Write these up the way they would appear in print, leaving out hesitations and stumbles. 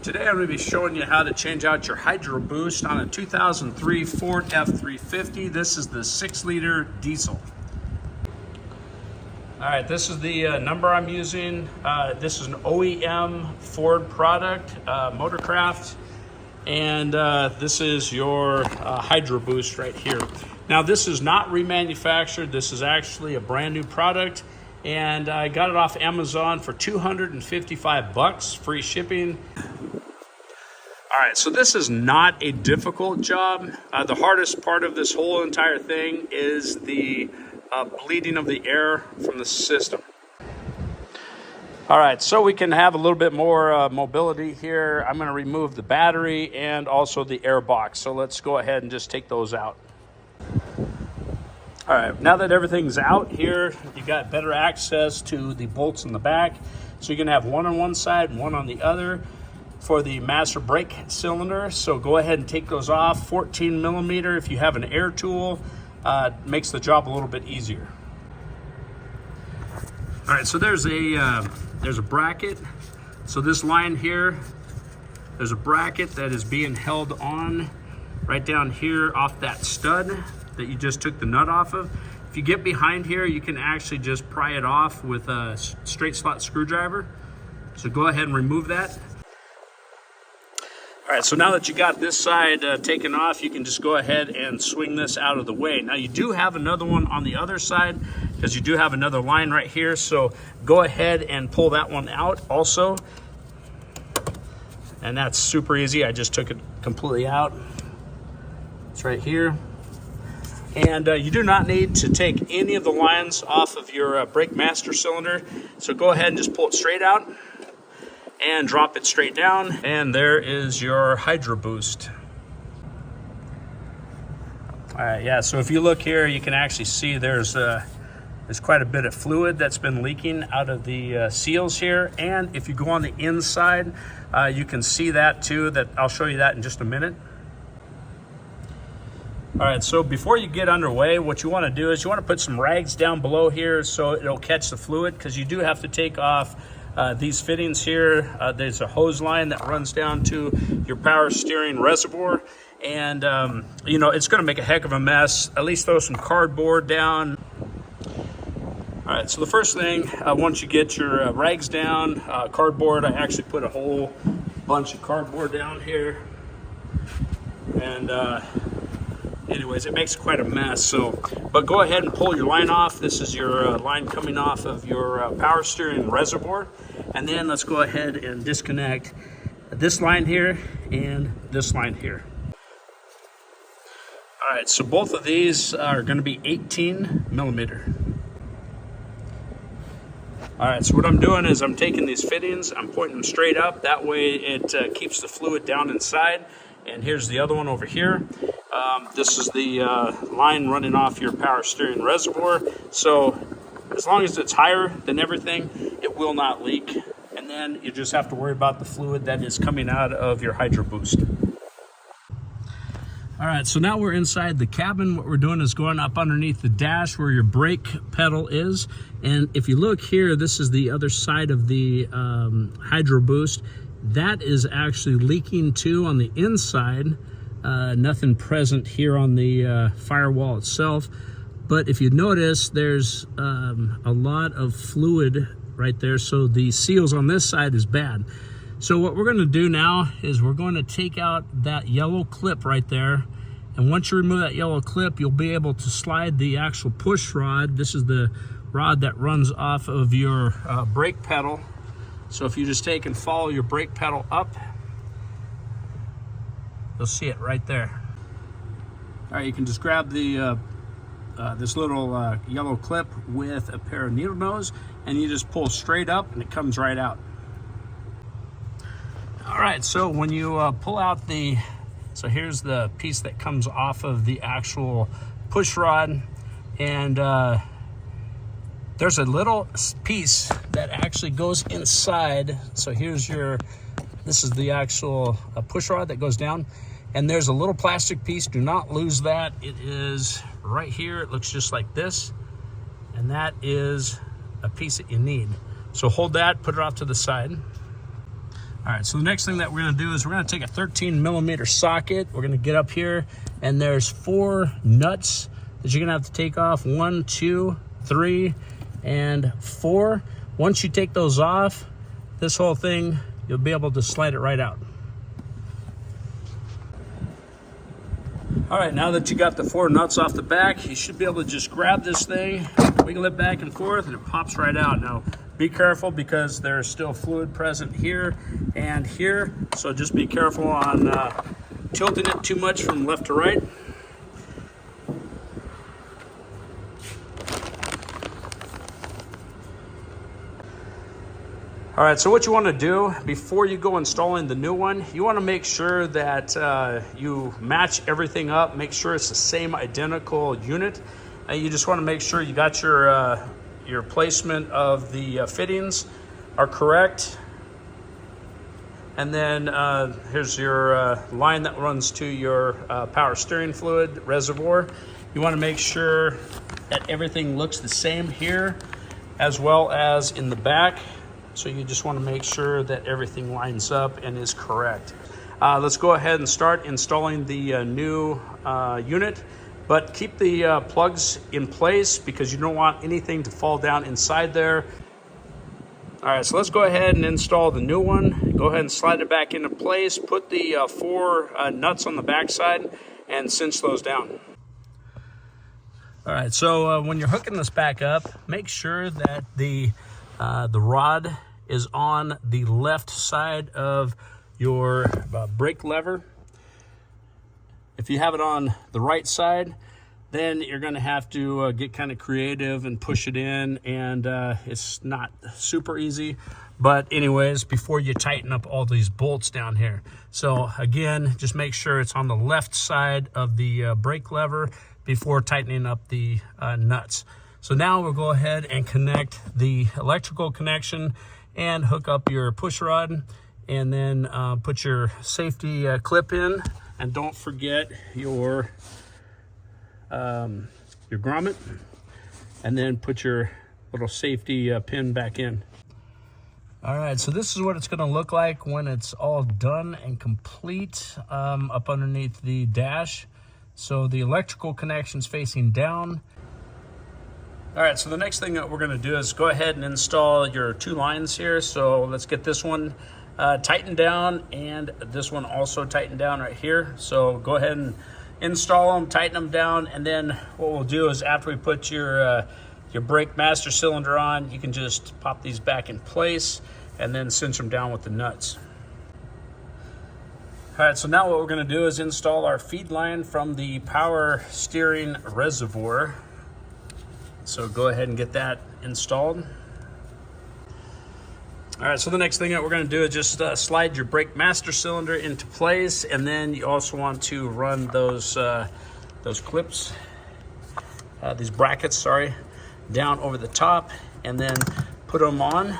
Today I'm going to be showing you how to change out your hydroboost on a 2003 Ford F350. This is the 6-liter diesel. Alright, this is the number I'm using. This is an OEM Ford product, Motorcraft. And this is your hydroboost right here. Now this is not remanufactured. This is actually a brand new product. And I got it off Amazon for $255, free shipping. All right, so this is not a difficult job. The hardest part of this whole entire thing is the bleeding of the air from the system. All right, so we can have a little bit more mobility here. I'm gonna remove the battery and also the air box. So let's go ahead and just take those out. All right, now that everything's out here, you got better access to the bolts in the back. So you're gonna have one on one side and one on the other for the master brake cylinder. So go ahead and take those off. 14 millimeter, if you have an air tool, makes the job a little bit easier. All right, so there's a bracket. So this line here, there's a bracket that is being held on right down here off that stud that you just took the nut off of. If you get behind here, you can actually just pry it off with a straight slot screwdriver. So go ahead and remove that. All right, so now that you got this side taken off, you can just go ahead and swing this out of the way. Now you do have another one on the other side because you do have another line right here. So go ahead and pull that one out also. And that's super easy. I just took it completely out. It's right here. And you do not need to take any of the lines off of your brake master cylinder. So go ahead and just pull it straight out and drop it straight down. And there is your hydroboost. All right, yeah, so if you look here, you can actually see there's quite a bit of fluid that's been leaking out of the seals here. And if you go on the inside, you can see that too. That I'll show you that in just a minute. All right, so before you get underway, what you want to do is you want to put some rags down below here so it'll catch the fluid, because you do have to take off these fittings here. There's a hose line that runs down to your power steering reservoir, and you know, it's going to make a heck of a mess. At least throw some cardboard down. All right, so the first thing, once you get your rags down, cardboard, I actually put a whole bunch of cardboard down here, and anyways, it makes quite a mess. So, but go ahead and pull your line off. This is your line coming off of your power steering reservoir. And then let's go ahead and disconnect this line here and this line here. All right, so both of these are going to be 18 millimeter. All right, so what I'm doing is I'm taking these fittings, I'm pointing them straight up. That way it keeps the fluid down inside. And here's the other one over here. This is the line running off your power steering reservoir. So as long as it's higher than everything, it will not leak. And then you just have to worry about the fluid that is coming out of your hydroboost. All right, so now we're inside the cabin. What we're doing is going up underneath the dash where your brake pedal is. And if you look here, this is the other side of the hydroboost. That is actually leaking too on the inside. Nothing present here on the firewall itself. But if you notice, there's a lot of fluid right there. So the seals on this side is bad. So what we're going to do now is we're going to take out that yellow clip right there. And once you remove that yellow clip, you'll be able to slide the actual push rod. This is the rod that runs off of your brake pedal. So if you just take and follow your brake pedal up, you'll see it right there. All right, you can just grab the this little yellow clip with a pair of needle nose, and you just pull straight up and it comes right out. All right, so when you pull out so here's the piece that comes off of the actual push rod, and there's a little piece that actually goes inside. So here's this is the actual push rod that goes down, and there's a little plastic piece. Do not lose that. It is right here. It looks just like this, and that is a piece that you need. So hold that, put it off to the side. All right, so the next thing that we're gonna do is we're gonna take a 13mm socket. We're gonna get up here, and there's 4 nuts that you're gonna have to take off. 1, 2, 3, and 4. Once you take those off, this whole thing, you'll be able to slide it right out. All right, now that you got the 4 nuts off the back, you should be able to just grab this thing, wiggle it back and forth, and it pops right out. Now, be careful because there's still fluid present here and here, so just be careful on tilting it too much from left to right. All right, so what you want to do before you go installing the new one, you want to make sure that you match everything up, make sure it's the same identical unit. You just want to make sure you got your placement of the fittings are correct. And then here's your line that runs to your power steering fluid reservoir. You want to make sure that everything looks the same here as well as in the back. So you just want to make sure that everything lines up and is correct. Let's go ahead and start installing the new unit, but keep the plugs in place because you don't want anything to fall down inside there. All right, so let's go ahead and install the new one. Go ahead and slide it back into place. Put the 4 nuts on the back side and cinch those down. All right, so when you're hooking this back up, make sure that the rod is on the left side of your brake lever. If you have it on the right side, then you're going to have to get kind of creative and push it in, and it's not super easy. But anyways, before you tighten up all these bolts down here. So again, just make sure it's on the left side of the brake lever before tightening up the nuts. So now we'll go ahead and connect the electrical connection and hook up your push rod, and then put your safety clip in, and don't forget your grommet, and then put your little safety pin back in. All right, so this is what it's gonna look like when it's all done and complete up underneath the dash. So the electrical connection's facing down. All right, so the next thing that we're gonna do is go ahead and install your 2 lines here. So let's get this one tightened down, and this one also tightened down right here. So go ahead and install them, tighten them down, and then what we'll do is after we put your brake master cylinder on, you can just pop these back in place and then cinch them down with the nuts. All right, so now what we're gonna do is install our feed line from the power steering reservoir. So go ahead and get that installed. All right, so the next thing that we're gonna do is just slide your brake master cylinder into place, and then you also want to run those clips, these brackets, sorry, down over the top, and then put them on.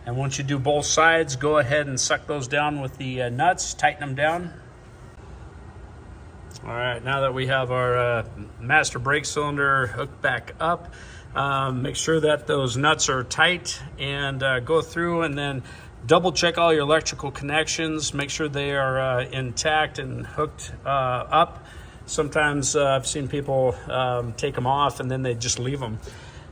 And once you do both sides, go ahead and suck those down with the nuts, tighten them down. All right, now that we have our master brake cylinder hooked back up, make sure that those nuts are tight, and go through and then double check all your electrical connections. Make sure they are intact and hooked up. Sometimes I've seen people take them off and then they just leave them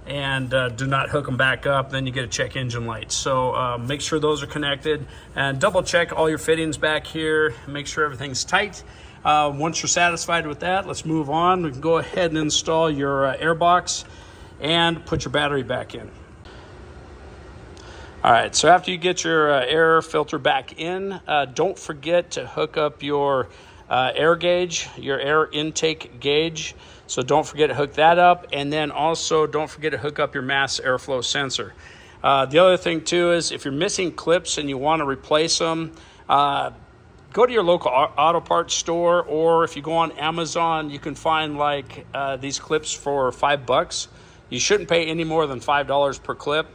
and do not hook them back up. Then you get a check engine light. So make sure those are connected, and double check all your fittings back here. Make sure everything's tight. Once you're satisfied with that, let's move on. We can go ahead and install your air box and put your battery back in. All right, so after you get your air filter back in, don't forget to hook up your air gauge, your air intake gauge. So don't forget to hook that up, and then also don't forget to hook up your mass airflow sensor. The other thing too is if you're missing clips and you want to replace them, go to your local auto parts store, or if you go on Amazon, you can find like these clips for $5. You shouldn't pay any more than $5 per clip.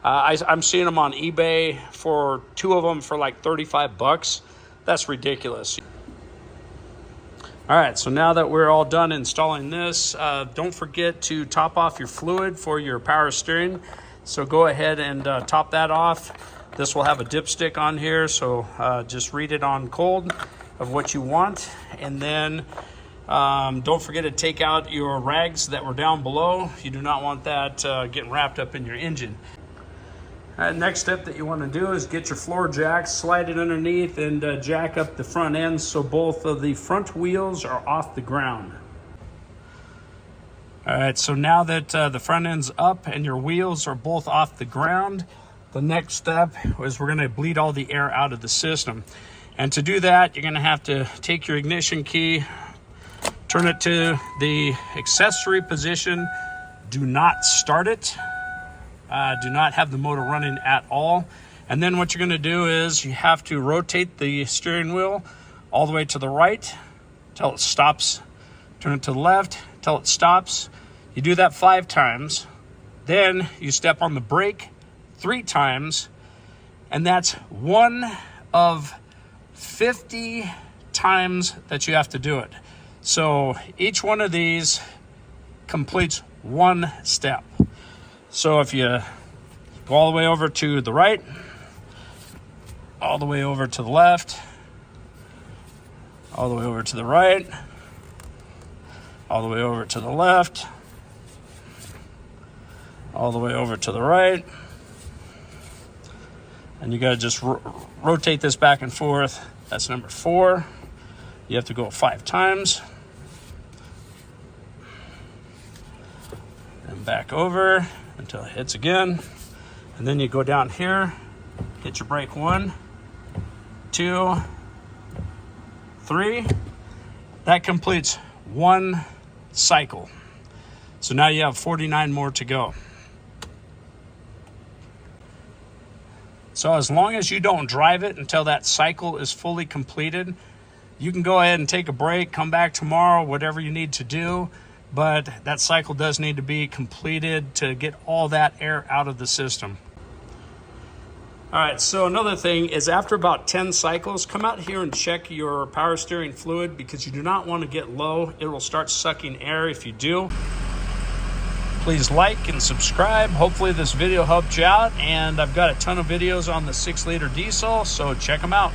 I'm seeing them on eBay for 2 of them for like $35. That's ridiculous. All right, so now that we're all done installing this, don't forget to top off your fluid for your power steering. So go ahead and top that off. This will have a dipstick on here, so just read it on cold of what you want. And then don't forget to take out your rags that were down below. You do not want that getting wrapped up in your engine. Next step that you want to do is get your floor jack, slide it underneath, and jack up the front end so both of the front wheels are off the ground. All right, so now that the front end's up and your wheels are both off the ground, the next step is we're going to bleed all the air out of the system. And to do that, you're going to have to take your ignition key, turn it to the accessory position, do not start it. Do not have the motor running at all. And then what you're going to do is you have to rotate the steering wheel all the way to the right till it stops. Turn it to the left till it stops. You do that 5 times. Then you step on the brake 3 times. And that's one of 50 times that you have to do it. So each one of these completes 1 step. So if you go all the way over to the right, all the way over to the left, all the way over to the right, all the way over to the left, all the way over to the right, and you got to just rotate this back and forth. That's number 4. You have to go 5 times. And back over until it hits again. And then you go down here, hit your brake 1, 2, 3. That completes 1 cycle. So now you have 49 more to go. So as long as you don't drive it until that cycle is fully completed, you can go ahead and take a break, come back tomorrow, whatever you need to do. But that cycle does need to be completed to get all that air out of the system. All right, so another thing is after about 10 cycles, come out here and check your power steering fluid because you do not want to get low. It will start sucking air if you do. Please like and subscribe. Hopefully this video helped you out, and I've got a ton of videos on the 6-liter diesel, so check them out.